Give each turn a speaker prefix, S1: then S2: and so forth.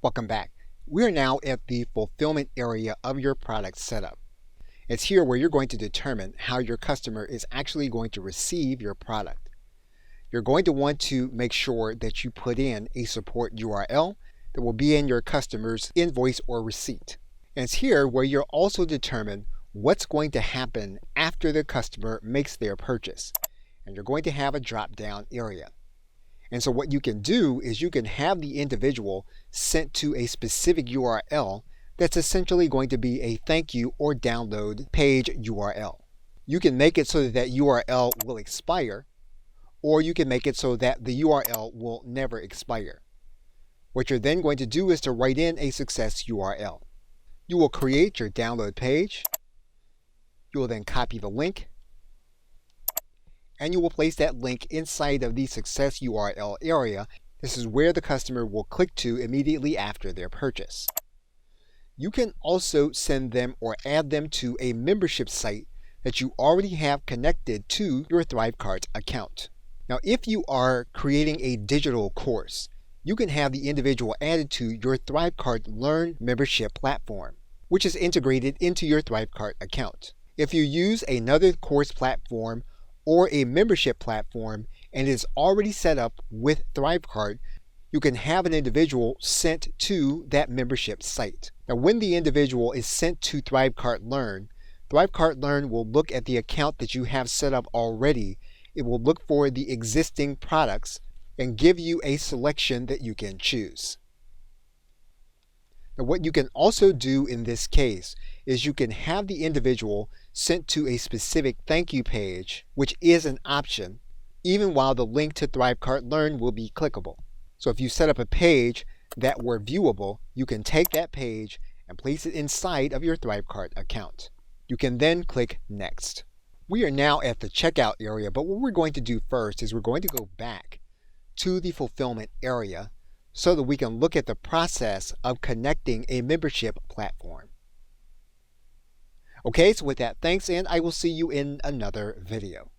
S1: Welcome back. We are now at the fulfillment area of your product setup. It's here where you're going to determine how your customer is actually going to receive your product. You're going to want to make sure that you put in a support URL that will be in your customer's invoice or receipt. And it's here where you'll also determine what's going to happen after the customer makes their purchase. And you're going to have a drop-down area. And so what you can do is you can have the individual sent to a specific URL that's essentially going to be a thank you or download page URL. You can make it so that that URL will expire, or you can make it so that the URL will never expire. What you're then going to do is to write in a success URL. You will create your download page. You will then copy the link, and you will place that link inside of the success URL area. This is where the customer will click to immediately after their purchase. You can also send them or add them to a membership site that you already have connected to your Thrivecart account. Now, if you are creating a digital course, you can have the individual added to your Thrivecart Learn membership platform, which is integrated into your Thrivecart account. If you use another course platform or a membership platform and is already set up with Thrivecart, you can have an individual sent to that membership site. Now, when the individual is sent to Thrivecart Learn will look at the account that you have set up already. It will look for the existing products and give you a selection that you can choose. Now, what you can also do in this case is you can have the individual sent to a specific thank you page, which is an option, even while the link to Thrivecart Learn will be clickable. So if you set up a page that were viewable, you can take that page and place it inside of your Thrivecart account. You can then click Next. We are now at the checkout area, but what we're going to do first is we're going to go back to the fulfillment area so that we can look at the process of connecting a membership platform. Okay, so with that, thanks, and I will see you in another video.